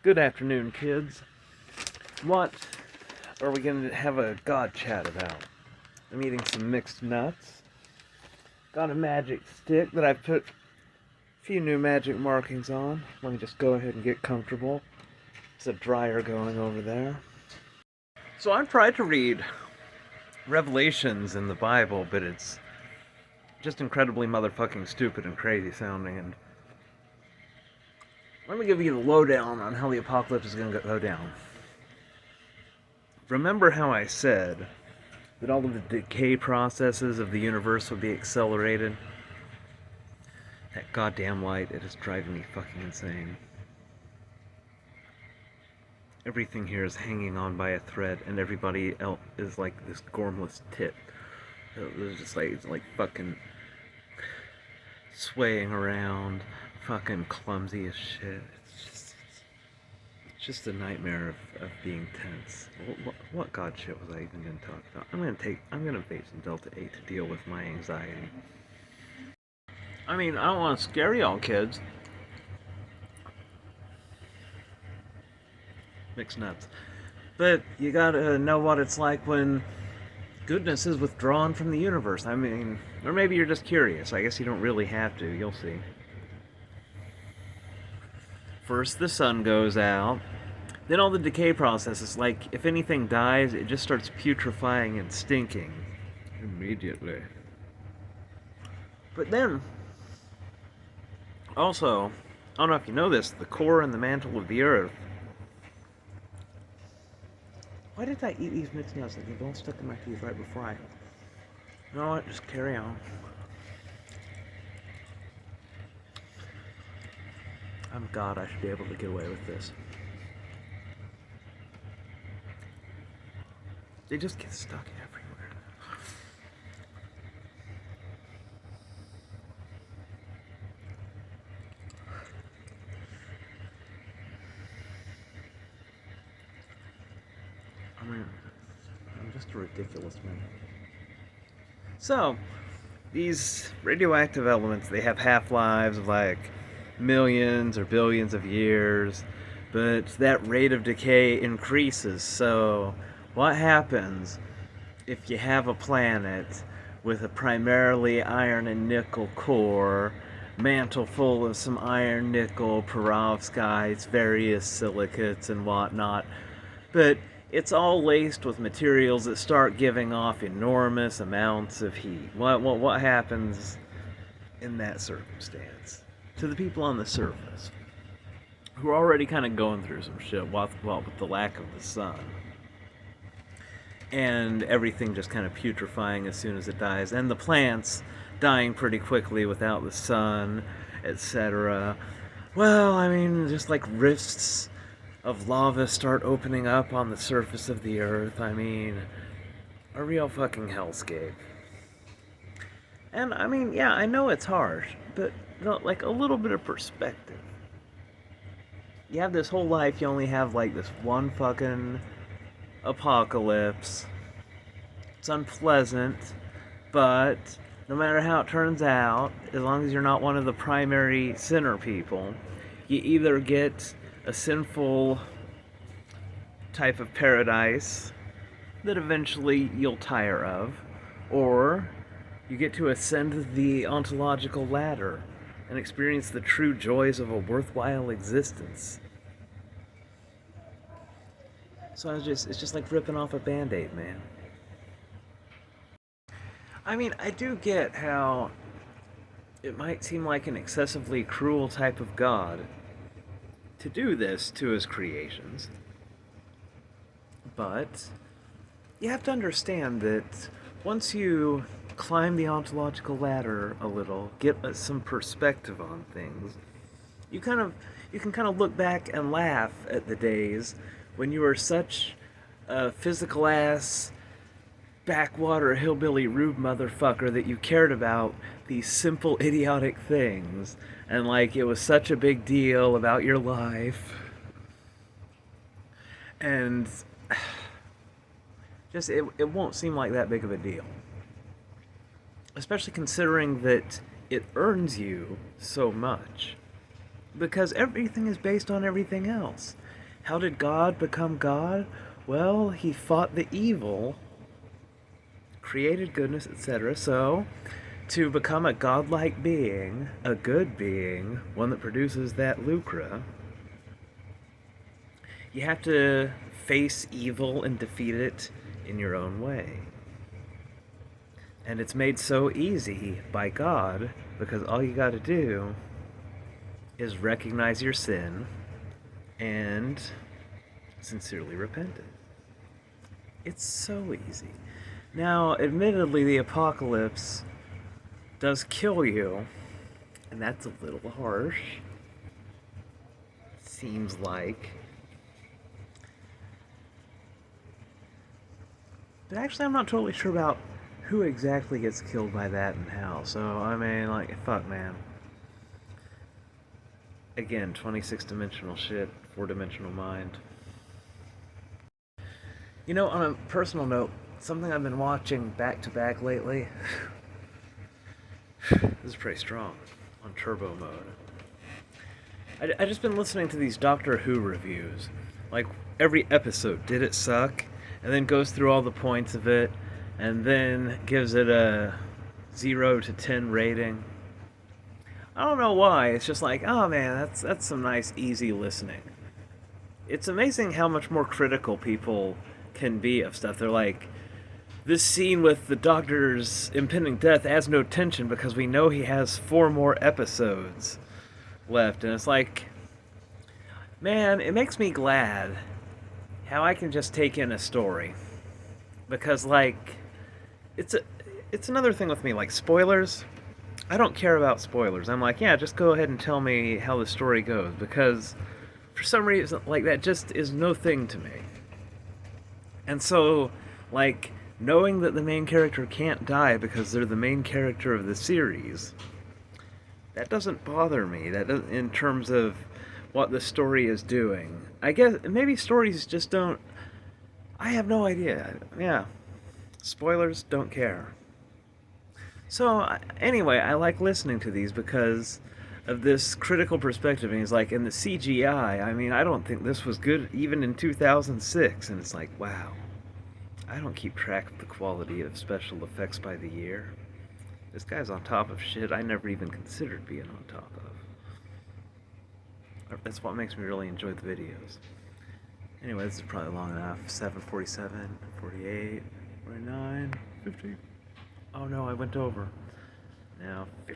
Good afternoon, kids. What are we going to have a God chat about? I'm eating some mixed nuts. Got a magic stick that I put a few new magic markings on. Let me just go ahead and get comfortable. There's a dryer going over there. So I've tried to read Revelations in the Bible, but it's just incredibly motherfucking stupid and crazy sounding. And let me give you the lowdown on how the apocalypse is going to go down. Remember how I said that all of the decay processes of the universe would be accelerated? That goddamn light, it is driving me fucking insane. Everything here is hanging on by a thread, and everybody else is like this gormless tit. It's just like fucking swaying around, fucking clumsy as shit. It's just a nightmare of being tense. What god shit was I even going to talk about? I'm gonna vape some Delta 8 to deal with my anxiety. I mean, I don't want to scare y'all kids. Mixed nuts. But you gotta know what it's like when goodness is withdrawn from the universe. I mean, or maybe you're just curious. I guess you don't really have to. You'll see. First, the sun goes out. Then all the decay processes, like if anything dies, it just starts putrefying and stinking immediately. But then, also, I don't know if you know this, the core and the mantle of the earth. Why did I eat these mixed nuts? Like they've all stuck in my teeth right before I... You know what? Just carry on. I'm God, I should be able to get away with this. They just get stuck everywhere. I mean, I'm just a ridiculous man. So, these radioactive elements, they have half-lives of like millions or billions of years, but that rate of decay increases. So what happens if you have a planet with a primarily iron and nickel core, mantle full of some iron, nickel, perovskites, various silicates and whatnot, but it's all laced with materials that start giving off enormous amounts of heat? What happens in that circumstance to the people on the surface who are already kind of going through some shit with the lack of the sun and everything just kind of putrefying as soon as it dies, and the plants dying pretty quickly without the sun, etc.? Well, I mean, just like rifts of lava start opening up on the surface of the earth. I mean, a real fucking hellscape. And I mean, yeah, I know it's harsh, but like a little bit of perspective. You have this whole life, you only have like this one fucking apocalypse. It's unpleasant, but no matter how it turns out, as long as you're not one of the primary sinner people, you either get a sinful type of paradise that eventually you'll tire of, or you get to ascend the ontological ladder and experience the true joys of a worthwhile existence. So it's just like ripping off a Band-Aid, man. I mean, I do get how it might seem like an excessively cruel type of God to do this to his creations, but you have to understand that once you climb the ontological ladder a little, get some perspective on things, you can kind of look back and laugh at the days when you were such a physical ass backwater hillbilly rube motherfucker that you cared about these simple idiotic things, and like it was such a big deal about your life, and just it won't seem like that big of a deal, especially considering that it earns you so much. because everything is based on everything else. How did God become God? Well, he fought the evil, created goodness, etc. So, to become a godlike being, a good being, one that produces that lucra, you have to face evil and defeat it in your own way. And it's made so easy by God because all you got to do is recognize your sin and sincerely repent it. It's so easy. Now, admittedly, the apocalypse does kill you, and that's a little harsh. Seems like. But actually, I'm not totally sure about who exactly gets killed by that and how. So, I mean, like, fuck, man. Again, 26-dimensional shit, 4-dimensional mind. You know, on a personal note, something I've been watching back to back lately. This is pretty strong on turbo mode. I just been listening to these Doctor Who reviews. Like, every episode, did it suck? And then goes through all the points of it, and then gives it a 0 to 10 rating. I don't know why. It's just like, oh man, that's some nice, easy listening. It's amazing how much more critical people can be of stuff. They're like, this scene with the Doctor's impending death adds no tension because we know he has 4 more episodes left. And it's like, man, it makes me glad how I can just take in a story. Because, like, it's another thing with me, like, spoilers. I don't care about spoilers. I'm like, yeah, just go ahead and tell me how the story goes. Because, for some reason, like, that just is no thing to me. And so, like, knowing that the main character can't die because they're the main character of the series, that doesn't bother me. That doesn't, in terms of what the story is doing. I guess maybe stories just don't. I have no idea. Yeah, spoilers, don't care. So anyway, I like listening to these because of this critical perspective. And he's like, in the CGI, I mean, I don't think this was good even in 2006. And it's like, wow. I don't keep track of the quality of special effects by the year. This guy's on top of shit I never even considered being on top of. That's what makes me really enjoy the videos. Anyway, this is probably long enough. 7:47, 48, 49, 50. Oh no, I went over. Now, 50.